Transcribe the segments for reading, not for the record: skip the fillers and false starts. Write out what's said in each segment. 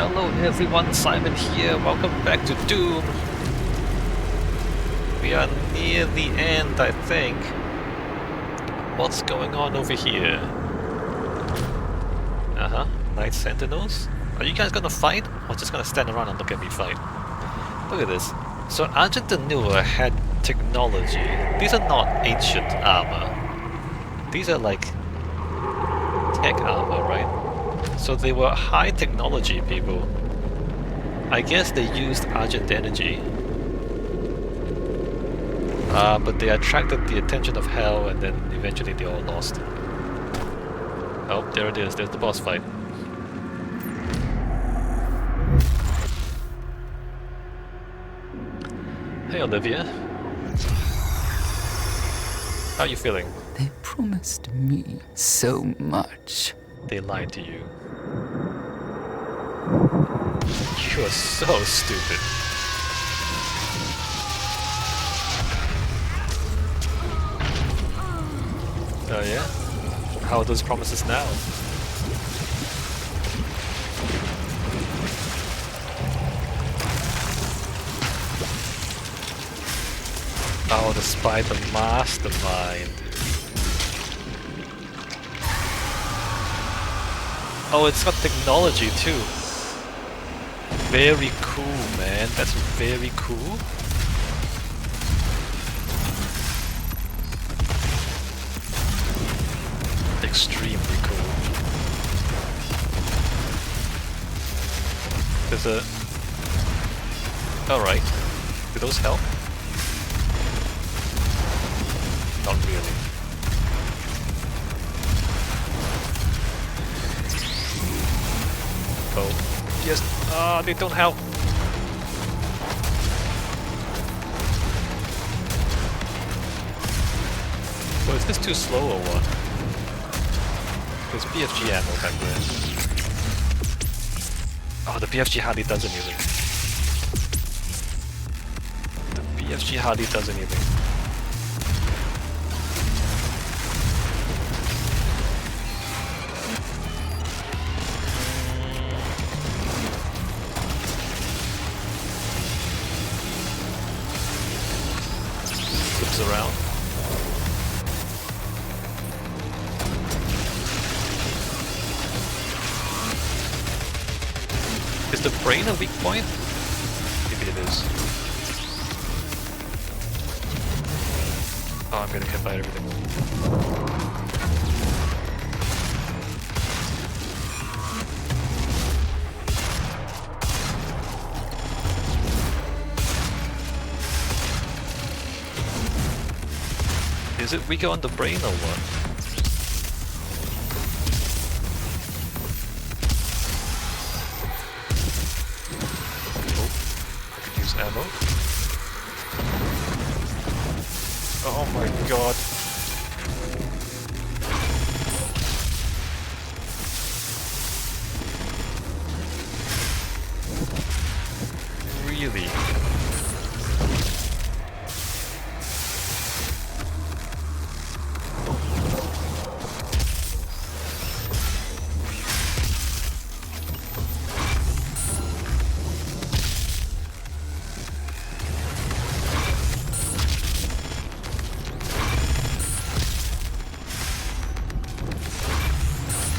Hello everyone, Simon here. Welcome back to Doom. We are near the end, I think. What's going on over here? Night Sentinels. Are you guys gonna fight, or just gonna stand around and look at me fight? Look at this. So Argent and Newer had technology. These are not ancient armor. These are like tech armor, right? So they were high technology people. I guess they used Argent energy. But they attracted the attention of Hell, and then eventually they all lost. Oh, there it is. There's the boss fight. Hey Olivia. How are you feeling? They promised me so much. They lied to you. You're so stupid. Oh yeah? How are those promises now? Oh, despite the Mastermind. Oh, it's got technology too. Very cool, man. That's very cool. Extremely cool. There's a... Alright. Do those help? Not really. Oh. Yes. Ah, they don't help. Well, is this too slow or what? There's BFG ammo back there. Oh, the BFG hardly does anything. The BFG hardly does anything. Flips around. Is the brain a weak point? Maybe it is. Oh, I'm getting hit by everything. Is it weaker on the brain or what? Ammo. Oh my god. Really?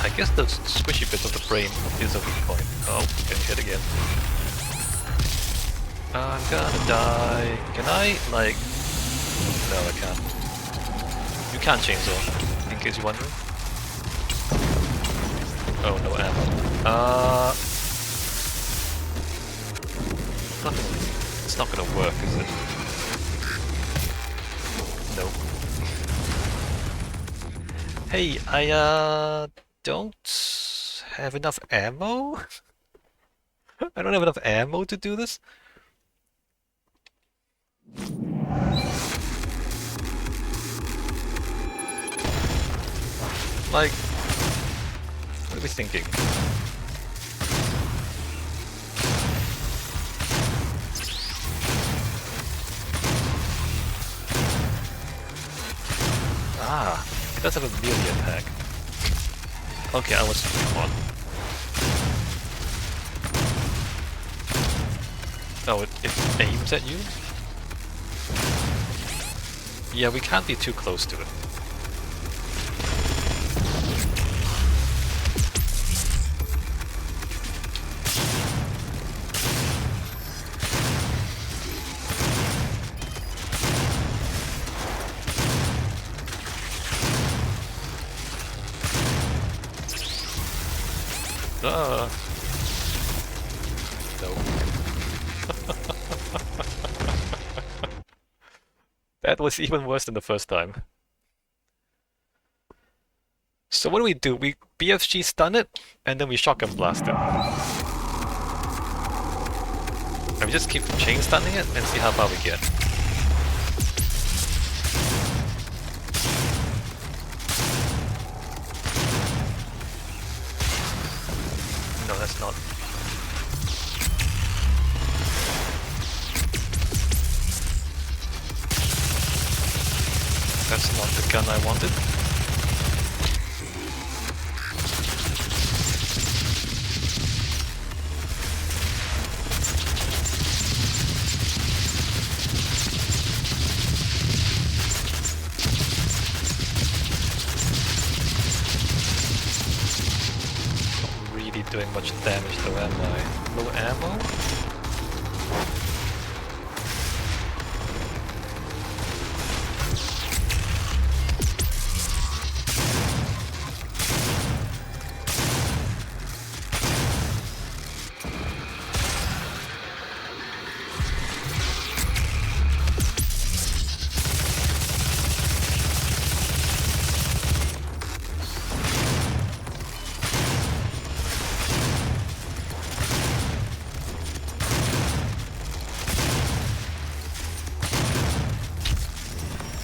I guess the squishy bit of the brain is a weak point. Oh, getting hit again. I'm gonna die. Can I, like... No, I can't. You can't chainsaw, in case you're wondering. Oh, no ammo. It's not gonna work, is it? Nope. Hey, I, don't have enough ammo? I don't have enough ammo to do this? Like, what are we thinking? Ah, it does have a melee attack. Okay, I was on. Oh, it aims at you? Yeah, we can't be too close to it. No. That was even worse than the first time. So what do? We BFG stun it, and then we shotgun blast it. And we just keep chain stunning it and see how far we get. No, that's not. That's not the gun I wanted. Not really doing much damage though, am I? Low ammo?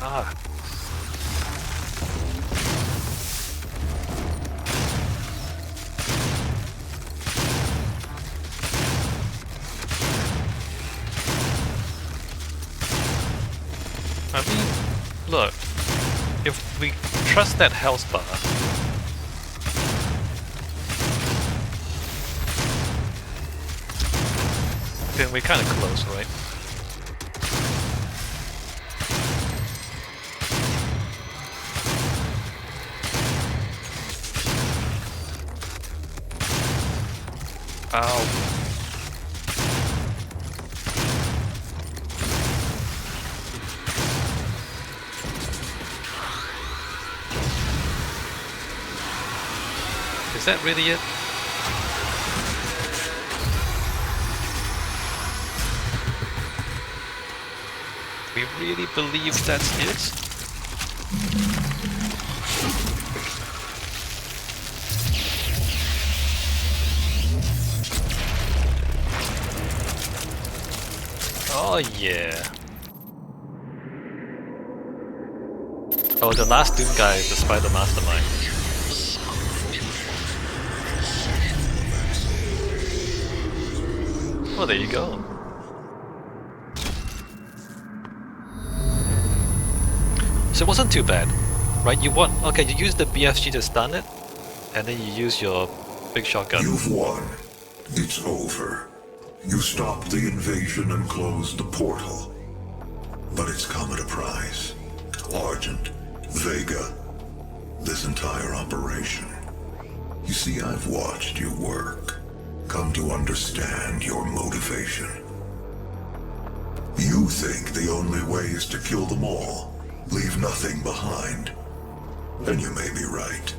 Ah. I mean, look, if we trust that health bar, then we're kind of close, right? Ow. Is that really it? We really believe that's it? Oh yeah. Oh, the last Doom guy is the Spider Mastermind. Oh, there you go. So it wasn't too bad, right? Okay, you use the BFG to stun it, and then you use your big shotgun. You've won. It's over. You stopped the invasion and closed the portal. But it's come at a price. Argent, Vega, this entire operation. You see, I've watched you work. Come to understand your motivation. You think the only way is to kill them all, leave nothing behind. And you may be right.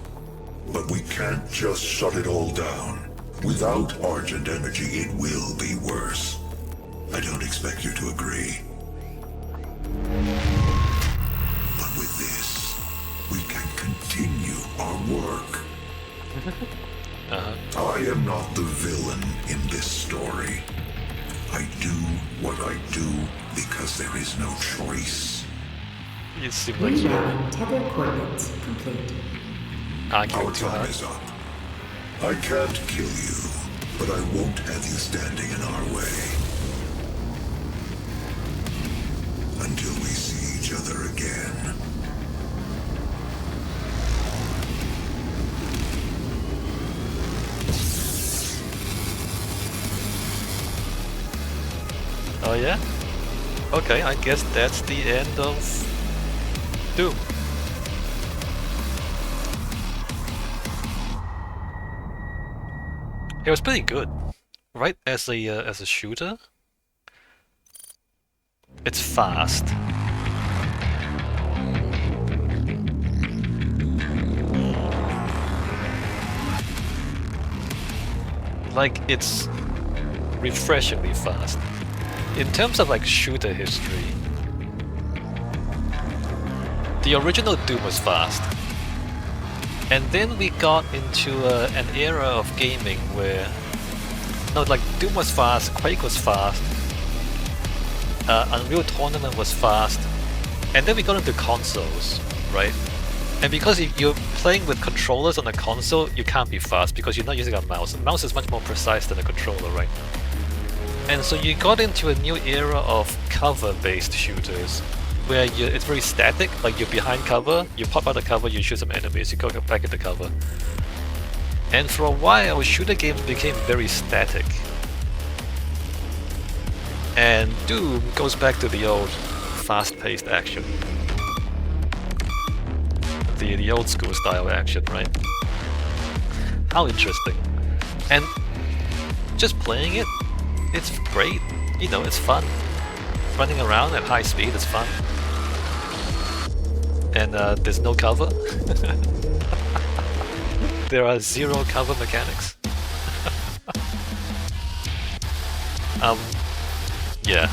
But we can't just shut it all down. Without Argent energy, it will be worse. I don't expect you to agree. But with this, we can continue our work. I am not the villain in this story. I do what I do because there is no choice. You seem like you Rerouting tether coordinates complete. arguing Our too time hard. is up. I can't kill you, but I won't have you standing in our way. Until we see each other again. Oh yeah? Okay, I guess that's the end of Doom. It was pretty good, right? As a shooter, it's fast. Like, it's refreshingly fast. In terms of like shooter history, the original Doom was fast. And then we got into an era of gaming where... No, like Doom was fast, Quake was fast, Unreal Tournament was fast, and then we got into consoles, right? And because you're playing with controllers on a console, you can't be fast because you're not using a mouse. A mouse is much more precise than a controller, right? And so you got into a new era of cover-based shooters, where it's very static, like you're behind cover, you pop out of cover, you shoot some enemies, you go back into cover. And for a while, shooter games became very static. And Doom goes back to the old fast-paced action. The old school style action, right? How interesting. And just playing it, it's great. You know, it's fun. Running around at high speed is fun. And there's no cover. There are zero cover mechanics. Yeah.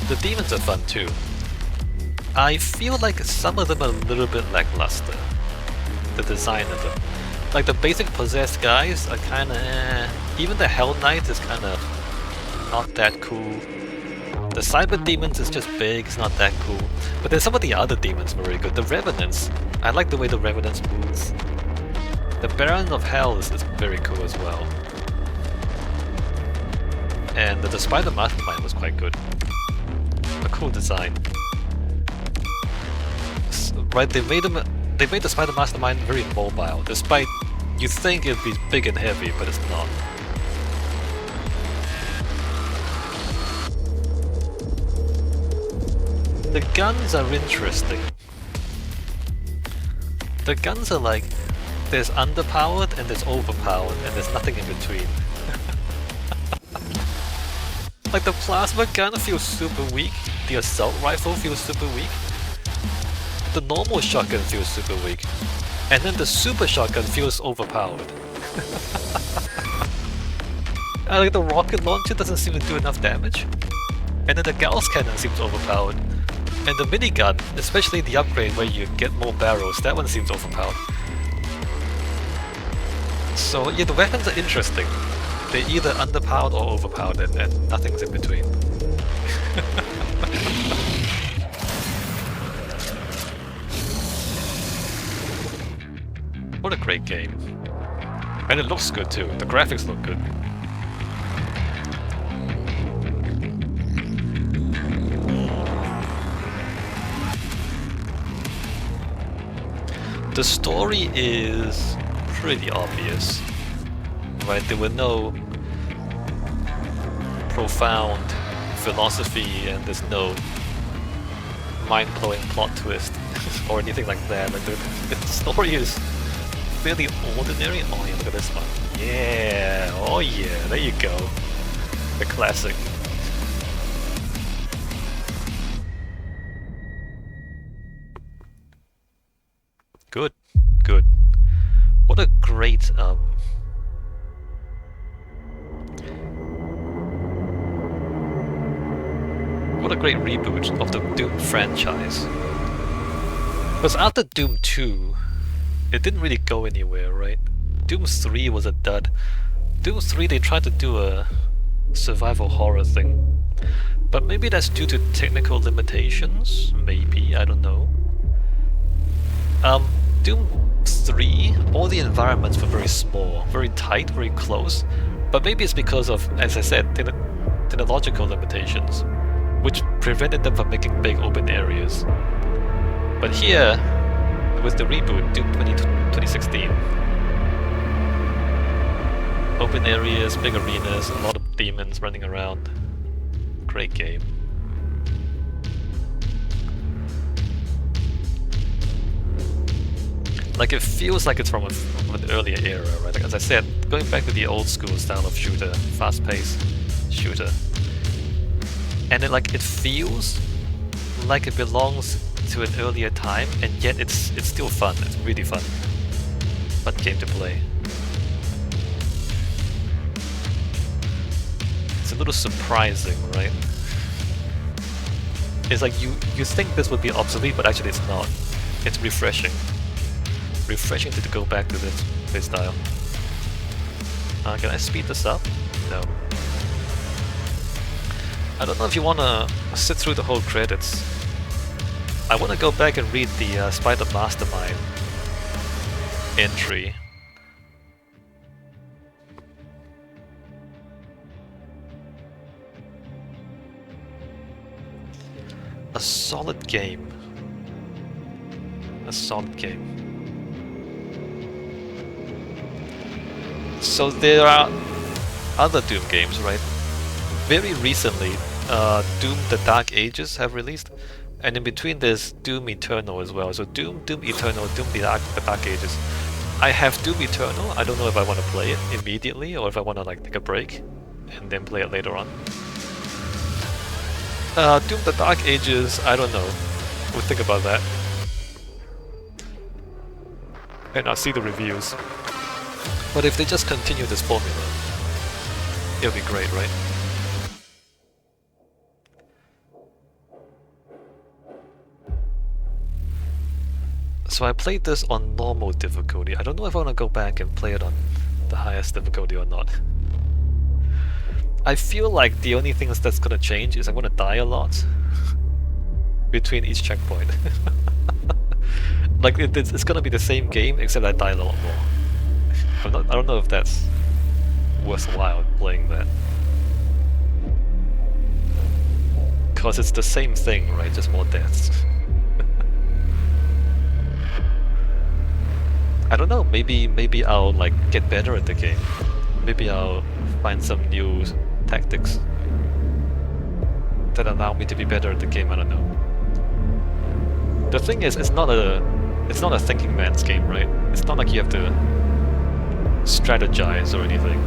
The demons are fun too. I feel like some of them are a little bit lackluster. The design of them. Like the basic possessed guys are kinda eh. Even the Hell Knight is kinda not that cool. The Cyber Demons is just big, it's not that cool. But then some of the other demons were really good. The Revenants, I like the way the Revenants move. The Baron of Hell is very cool as well. And the Spider Mastermind was quite good. A cool design. Right, they made the Spider Mastermind very mobile, despite you think it'd be big and heavy, but it's not. The guns are interesting. The guns are like, there's underpowered and there's overpowered and there's nothing in between. Like the plasma gun feels super weak, the assault rifle feels super weak, the normal shotgun feels super weak, and then the super shotgun feels overpowered. Like the rocket launcher doesn't seem to do enough damage, and then the Gauss cannon seems overpowered, and the minigun, especially the upgrade where you get more barrels, that one seems overpowered. So yeah, the weapons are interesting. They're either underpowered or overpowered, and nothing's in between. What a great game. And it looks good too. The graphics look good. The story is pretty obvious. Right, there were no profound philosophy and there's no mind-blowing plot twist or anything like that. Like the story is fairly ordinary. Oh yeah, look at this one. Yeah, oh yeah, there you go. The classic. Good, good. What a great what a great reboot of the Doom franchise. Because after Doom 2, it didn't really go anywhere, right? Doom 3 was a dud. Doom 3 they tried to do a survival horror thing. But maybe that's due to technical limitations? Maybe, I don't know. Doom 3, all the environments were very small, very tight, very close. But maybe it's because of, as I said, technological limitations, which prevented them from making big open areas. But here, with the reboot, Doom 2016, oh, open areas, big arenas, a lot of demons running around. Great game. Like, it feels like it's from an earlier era, right? Like, as I said, going back to the old school style of shooter, fast-paced shooter. And it feels like it belongs to an earlier time, and yet it's still fun. It's really fun. Fun game to play. It's a little surprising, right? It's like you think this would be obsolete, but actually it's not. It's refreshing. Refreshing to go back to this style. Can I speed this up? No. I don't know if you wanna sit through the whole credits. I wanna go back and read the Spider Mastermind entry. A solid game. A solid game. So there are other Doom games, right? Very recently, Doom The Dark Ages have released, and in between there's Doom Eternal as well. So Doom Eternal, Doom The Dark Ages. I have Doom Eternal. I don't know if I want to play it immediately or if I want to like take a break and then play it later on. Doom The Dark Ages, I don't know. We'll think about that. And I'll see the reviews. But if they just continue this formula, it'll be great, right? So I played this on normal difficulty. I don't know if I want to go back and play it on the highest difficulty or not. I feel like the only thing that's gonna change is I'm gonna die a lot between each checkpoint. Like it's gonna be the same game except I die a lot more. I don't know if that's worthwhile playing that. Cause it's the same thing, right? Just more deaths. I don't know, maybe I'll like get better at the game. Maybe I'll find some new tactics that allow me to be better at the game, I don't know. The thing is, it's not a thinking man's game, right? It's not like you have to strategize or anything.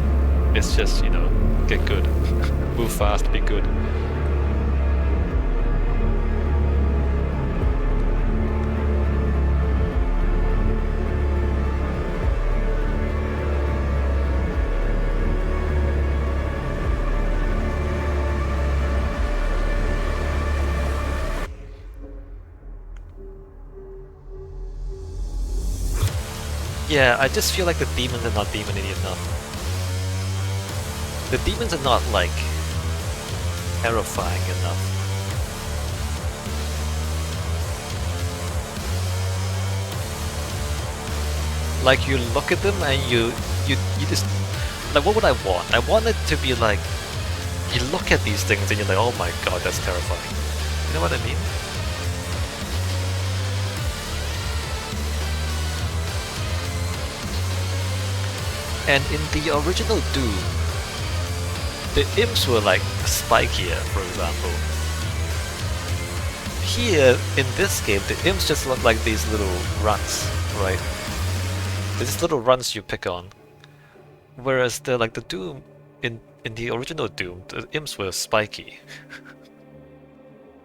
It's just, you know, get good. Move fast, be good. Yeah, I just feel like the demons are not demon-y enough. The demons are not, like, terrifying enough. Like, you look at them and you just... Like, what would I want? I want it to be like, you look at these things and you're like, oh my god, that's terrifying. You know what I mean? And in the original Doom, the imps were like spikier, for example. Here, in this game, the imps just look like these little runts, right? These little runts you pick on. Whereas the Doom, in the original Doom, the imps were spiky.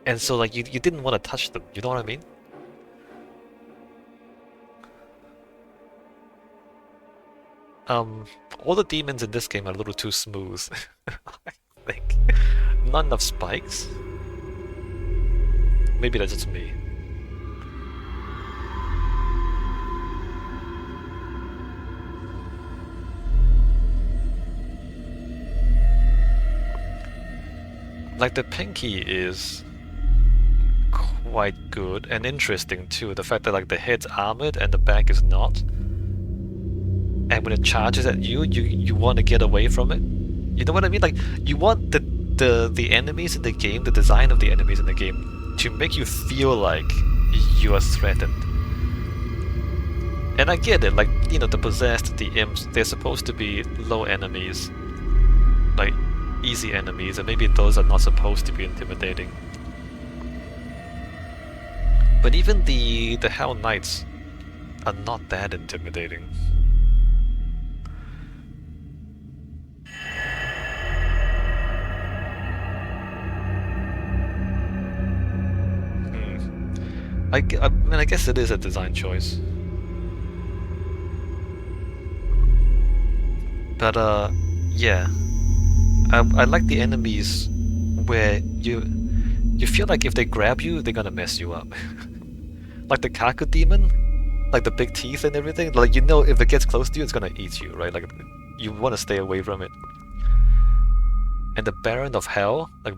And so like you didn't want to touch them, you know what I mean? All the demons in this game are a little too smooth, I think. Not enough spikes? Maybe that's just me. Like, the pinky is quite good and interesting too. The fact that like the head's armored and the back is not. And when it charges at you, you want to get away from it. You know what I mean? Like, you want the enemies in the game, the design of the enemies in the game, to make you feel like you are threatened. And I get it, like, you know, the possessed, the imps, they're supposed to be low enemies, like easy enemies, and maybe those are not supposed to be intimidating. But even the Hell Knights are not that intimidating. I mean, I guess it is a design choice. But yeah, I like the enemies where you feel like if they grab you, they're gonna mess you up. Like the Kaku demon, like the big teeth and everything. Like, you know, if it gets close to you, it's gonna eat you, right? Like, you want to stay away from it. And the Baron of Hell, like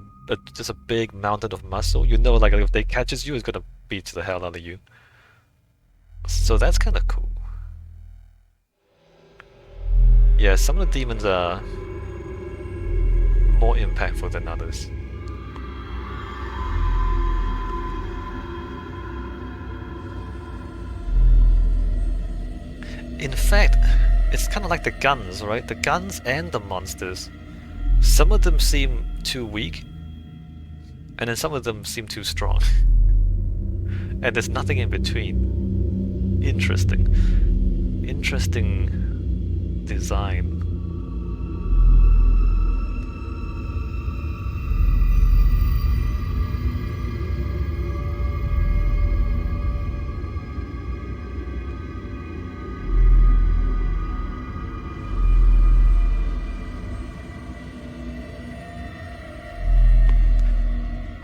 just a big mountain of muscle. You know, like if they catches you, it's gonna beat the hell out of you. So that's kind of cool. Yeah, some of the demons are more impactful than others. In fact, it's kind of like the guns, right? The guns and the monsters. Some of them seem too weak, and then some of them seem too strong. And there's nothing in between. Interesting. Interesting design.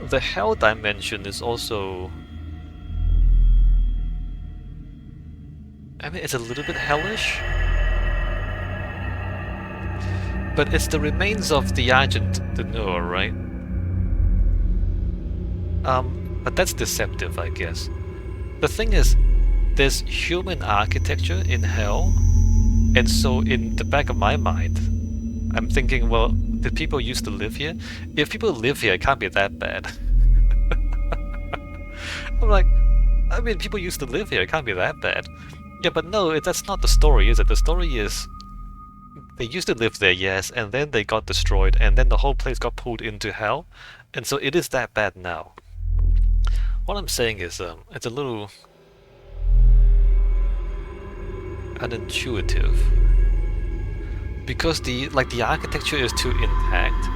The Hell dimension is also... I mean, it's a little bit hellish. But it's the remains of the Argent de Nur, right? But that's deceptive, I guess. The thing is, there's human architecture in Hell, and so in the back of my mind, I'm thinking, well, did people used to live here? If people live here, it can't be that bad. I'm like, I mean, people used to live here, it can't be that bad. Yeah, but no, that's not the story, is it? The story is, they used to live there, yes, and then they got destroyed, and then the whole place got pulled into Hell, and so it is that bad now. What I'm saying is, it's a little unintuitive. Because the architecture is too intact.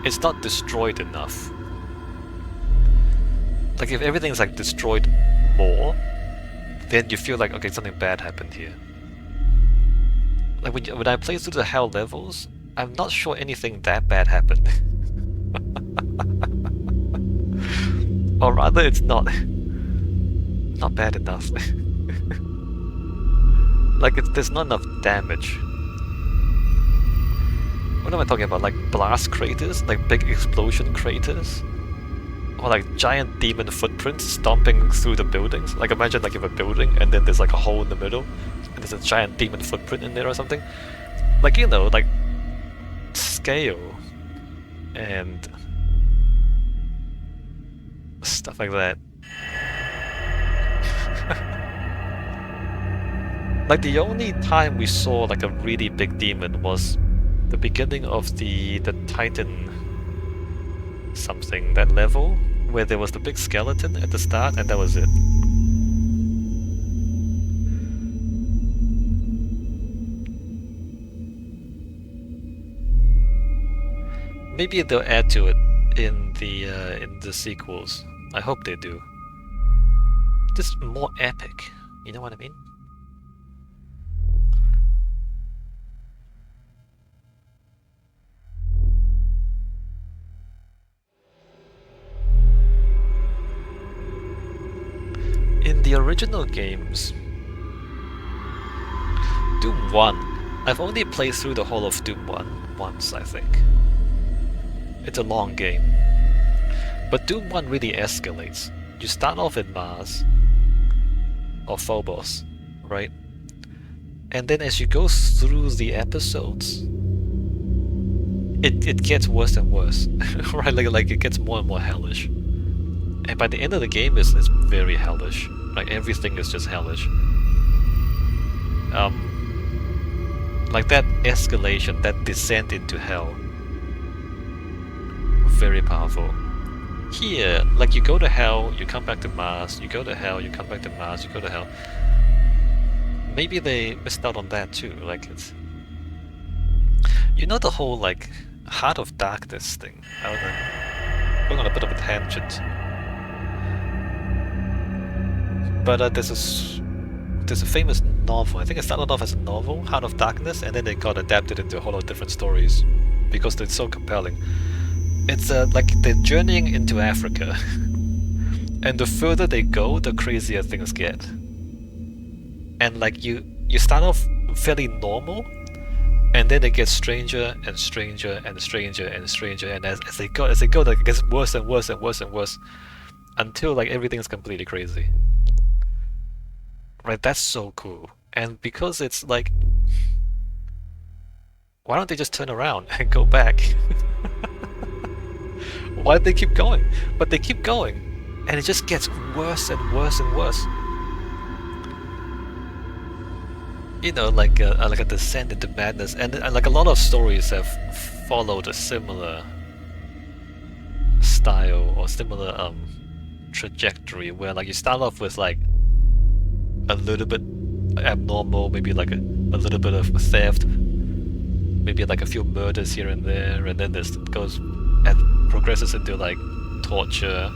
It's not destroyed enough. Like, if everything's like destroyed more, then you feel like, okay, something bad happened here. Like when I play through the Hell levels, I'm not sure anything that bad happened. Or rather, it's not bad enough. Like, there's not enough damage. What am I talking about? Like blast craters? Like big explosion craters? Or like giant demon footprints stomping through the buildings? Like, imagine like you have a building and then there's like a hole in the middle and there's a giant demon footprint in there or something. Like, you know, like scale and stuff like that. Like, the only time we saw like a really big demon was the beginning of the Titan something, that level where there was the big skeleton at the start, and that was it. Maybe they'll add to it in the sequels. I hope they do. Just more epic, you know what I mean? In the original games, Doom 1, I've only played through the whole of Doom 1 once, I think. It's a long game. But Doom 1 really escalates. You start off in Mars, or Phobos, right? And then as you go through the episodes, it gets worse and worse, right? Like it gets more and more hellish. And by the end of the game, it's very hellish. Like, everything is just hellish. like that escalation, that descent into hell. Very powerful. Here, like you go to hell, you come back to Mars, you go to hell, you come back to Mars, you go to hell. Maybe they missed out on that too, like it's... You know the whole like Heart of Darkness thing? I don't know. Going on a bit of a tangent. But there's a famous novel, I think it started off as a novel, Heart of Darkness, and then it got adapted into a whole lot of different stories because it's so compelling. It's like they're journeying into Africa, and the further they go, the crazier things get. And like you start off fairly normal, and then it gets stranger and stranger and stranger and stranger, and as they go, like, it gets worse and worse and worse and worse, until like everything's completely crazy. Right, that's so cool. And because it's like, why don't they just turn around and go back? Why do they keep going? But they keep going, and it just gets worse and worse and worse. You know, like a descent into madness, and like a lot of stories have followed a similar style or similar trajectory, where like you start off with like a little bit abnormal, maybe like a little bit of theft, maybe like a few murders here and there, and then this goes and progresses into like torture,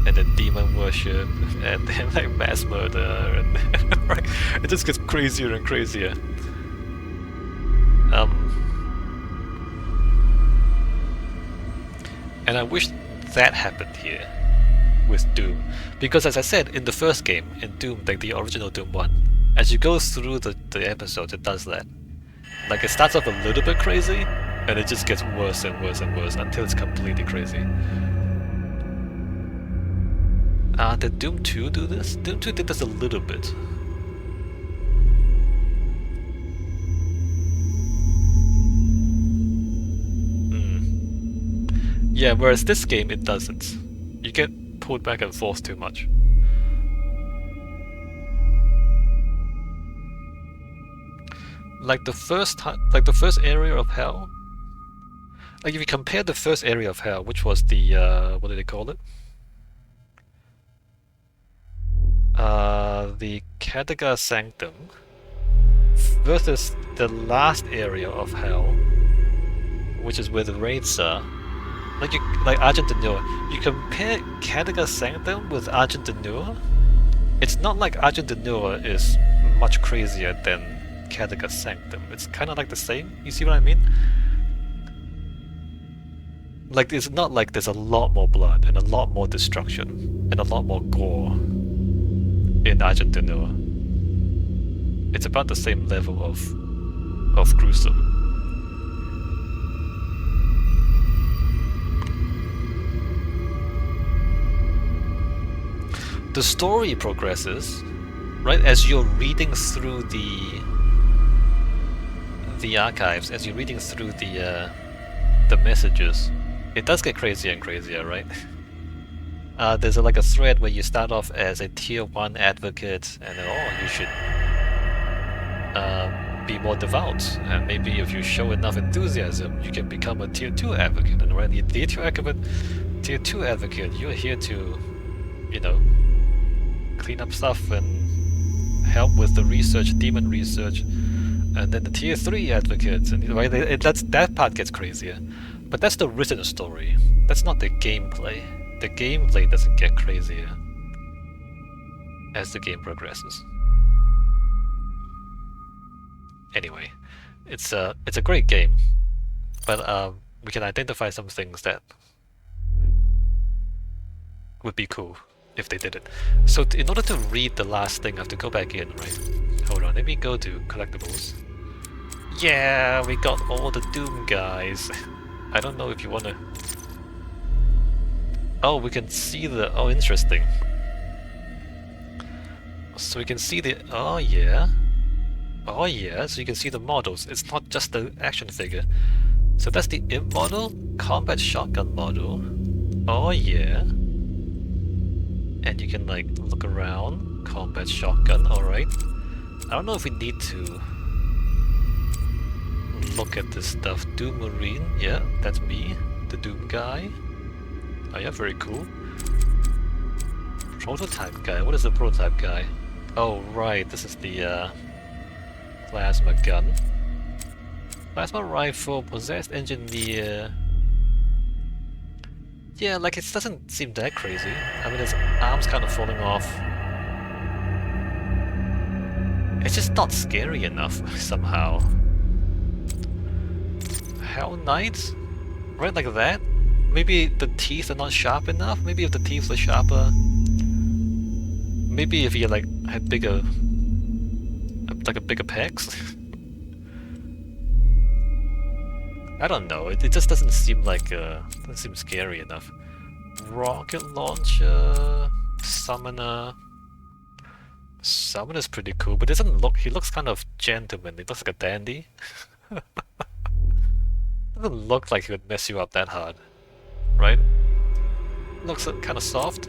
and then demon worship, and then like mass murder, and right, it just gets crazier and crazier. And I wish that happened here with Doom, because as I said in the first game, in Doom, like the original Doom 1, as you go through the episodes, it does that. Like it starts off a little bit crazy, and it just gets worse and worse and worse until it's completely crazy. Did Doom 2 do this? Doom 2 did this a little bit. Yeah, whereas this game, it doesn't. You get pulled back and forth too much. Like the first area of hell. Like if you compare the first area of hell, which was the what do they call it? The Cadaga Sanctum, versus the last area of hell, which is where the raids are. Like Argent de Nur. You compare Cadaga Sanctum with Argent de Nur, it's not like Argent de Nur is much crazier than Cadaga Sanctum. It's kind of like the same. You see what I mean? Like it's not like there's a lot more blood and a lot more destruction and a lot more gore in Argent de Nur. It's about the same level of gruesome. The story progresses, right, as you're reading through the archives, as you're reading through the messages. It does get crazier and crazier, right? There's like a thread where you start off as a tier 1 advocate, and then, you should be more devout, and maybe if you show enough enthusiasm, you can become a tier 2 advocate. And right, the tier 2 advocate, you're here to, you know, clean up stuff and help with the research, demon research, and then the tier 3 advocates, and right, that part gets crazier. But that's the written story. That's not the gameplay. The gameplay doesn't get crazier as the game progresses. Anyway, it's a great game, but we can identify some things that would be cool if they did it. So in order to read the last thing, I have to go back in, right? Hold on, let me go to collectibles. Yeah, we got all the Doom guys. I don't know if you wanna... Oh, we can see the... Oh, interesting. So we can see the... Oh, yeah. Oh, yeah, so you can see the models. It's not just the action figure. So that's the imp model, combat shotgun model. Oh, yeah. And you can, like, look around. Combat shotgun, alright. I don't know if we need to look at this stuff. Doom Marine, yeah, that's me, the Doom guy. Oh yeah, very cool. Prototype guy, what is the prototype guy? Oh right, this is the plasma gun. Plasma rifle, possessed engineer. Yeah, like it doesn't seem that crazy. I mean, his arm's kind of falling off. It's just not scary enough somehow. Hell Knight? Right like that? Maybe the teeth are not sharp enough? Maybe if the teeth were sharper... Maybe if he like had bigger... like a bigger pecs? I don't know, it just doesn't seem like... doesn't seem scary enough. Rocket launcher... Summoner... Summoner's pretty cool, but doesn't look... he looks kind of gentlemanly, looks like a dandy. Doesn't look like he would mess you up that hard, right? Looks kind of soft.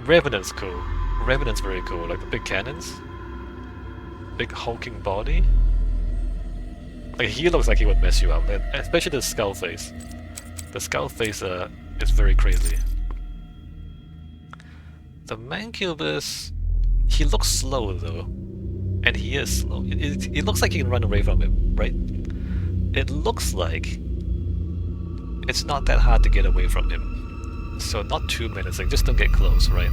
Revenant's cool. Revenant's very cool, like the big cannons. Big hulking body. Like he looks like he would mess you up, man. Especially the skull face. The skull face is very crazy. The Mancubus, he looks slow though. And he is slow. It looks like you can run away from him, right? It looks like it's not that hard to get away from him. So not 2 minutes, like just don't get close, right?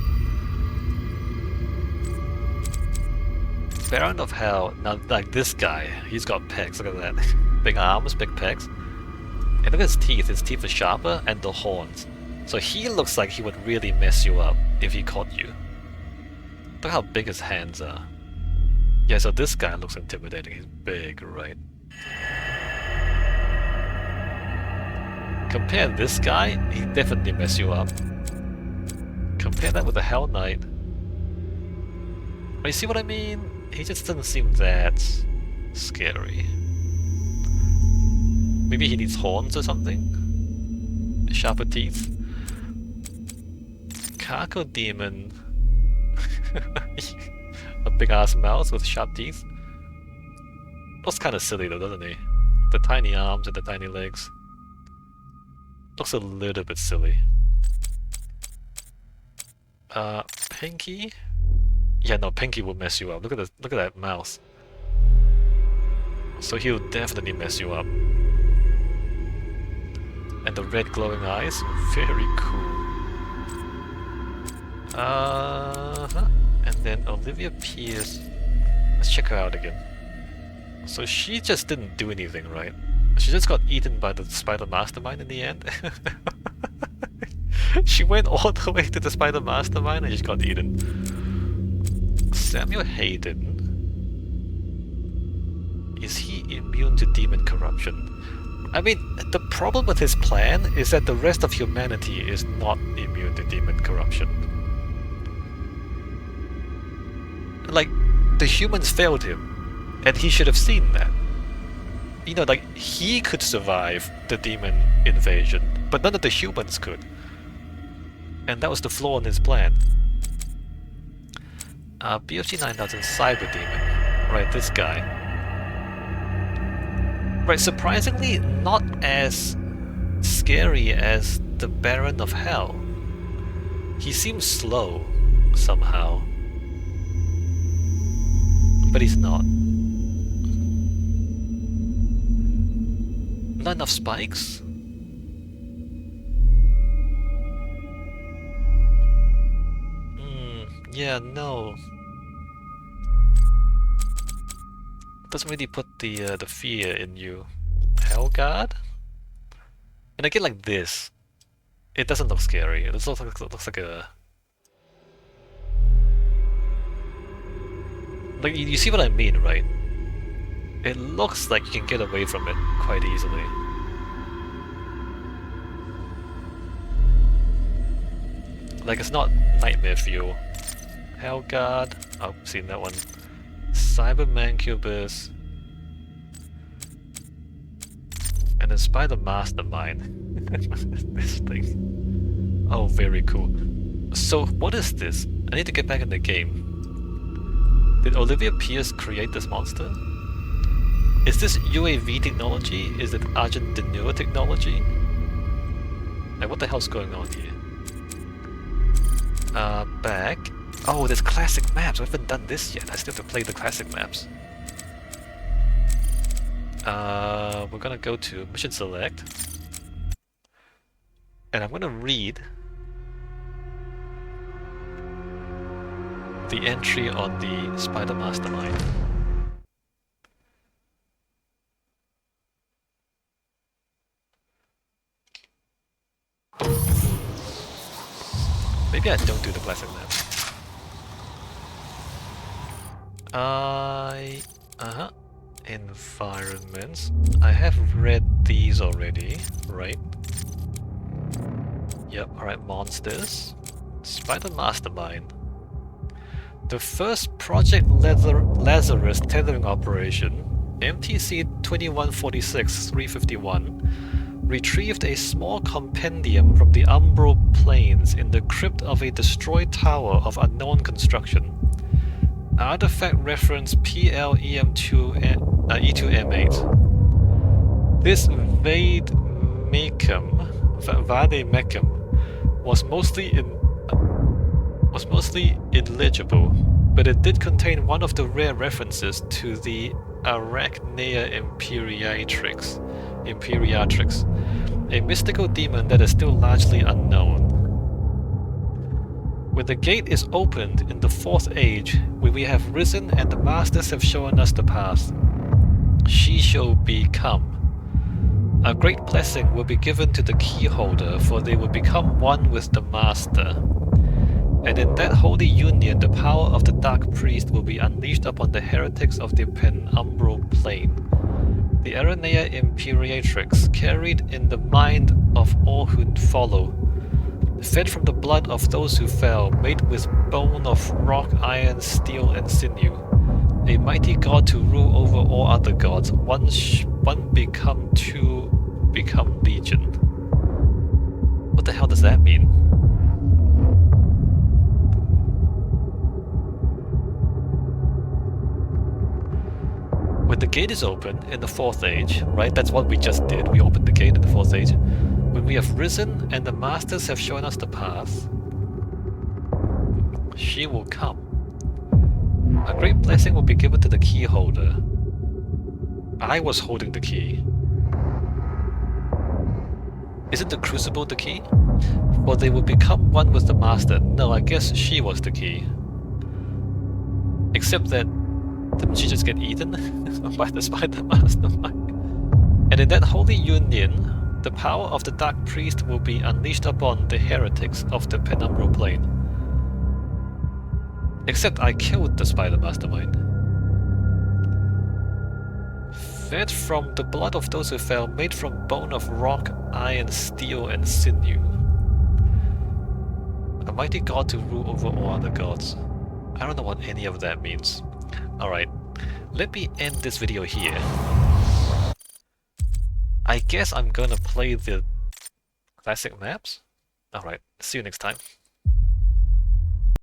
Baron of Hell, now like this guy, he's got pecs, look at that. Big arms, big pecs. And look at his teeth are sharper, and the horns. So he looks like he would really mess you up if he caught you. Look how big his hands are. Yeah, so this guy looks intimidating. He's big, right? Compare this guy, he definitely mess you up. Compare that with the Hell Knight. But you see what I mean? He just doesn't seem that scary. Maybe he needs horns or something? Sharper teeth? Carco Demon. A big ass mouse with sharp teeth. Looks kind of silly though, doesn't he? The tiny arms and the tiny legs. Looks a little bit silly. Pinky? Yeah, no, Pinky will mess you up. Look at that mouse. So he'll definitely mess you up. And the red glowing eyes, very cool. And then Olivia Pierce. Let's check her out again. So she just didn't do anything, right? She just got eaten by the Spider Mastermind in the end. She went all the way to the Spider Mastermind and she got eaten. Samuel Hayden. Is he immune to demon corruption? I mean, the problem with his plan is that the rest of humanity is not immune to demon corruption. Like, the humans failed him, and he should have seen that. You know, like, he could survive the demon invasion, but none of the humans could. And that was the flaw in his plan. BFG 9000 Cyber Demon. Right, this guy. Right, surprisingly, not as scary as the Baron of Hell. He seems slow, somehow. But he's not. Not enough spikes? Yeah, no. Doesn't really put the fear in you. Hellguard? And again, like this, it doesn't look scary. It looks like a... Like, you see what I mean, right? It looks like you can get away from it quite easily. Like, it's not nightmare fuel. Hellguard. Oh, seen that one. Cyber Mancubus. And then Spider Mastermind. This thing. Oh, very cool. So, what is this? I need to get back in the game. Did Olivia Pierce create this monster? Is this UAV technology? Is it Agent Denure technology? Like, what the hell's going on here? Back. Oh, there's classic maps. I haven't done this yet. I still have to play the classic maps. We're gonna go to Mission Select. And I'm gonna read the entry on the Spider Mastermind. Maybe I don't do the classic map. Environments. I have read these already, right? Yep, alright, monsters. Spider Mastermind. The first Project Lazarus tethering operation, MTC 2146-351, retrieved a small compendium from the Umbral Plains in the crypt of a destroyed tower of unknown construction. Artifact reference PLEM2E2M8. This Vademecum was mostly illegible, but it did contain one of the rare references to the Arachnea Imperiatrix, a mystical demon that is still largely unknown. When the gate is opened in the Fourth Age, when we have risen and the Masters have shown us the path, she shall become. A great blessing will be given to the keyholder, for they will become one with the Master. And in that holy union, the power of the Dark Priest will be unleashed upon the heretics of the penumbral plane. The Aranea Imperiatrix, carried in the mind of all who follow, fed from the blood of those who fell, made with bone of rock, iron, steel, and sinew, a mighty god to rule over all other gods, one become two, become legion. What the hell does that mean? When the gate is open in the Fourth Age, right? That's what we just did. We opened the gate in the Fourth Age. When we have risen and the Masters have shown us the path, she will come. A great blessing will be given to the key holder. I was holding the key. Isn't the crucible the key? Or they will become one with the Master. No, I guess she was the key. Except that, didn't she just get eaten by the Spider Mastermind? And in that holy union, the power of the Dark Priest will be unleashed upon the heretics of the penumbral plane. Except I killed the Spider Mastermind. Fed from the blood of those who fell, made from bone of rock, iron, steel, and sinew. A mighty god to rule over all other gods. I don't know what any of that means. Alright, let me end this video here. I guess I'm gonna play the classic maps. Alright, see you next time.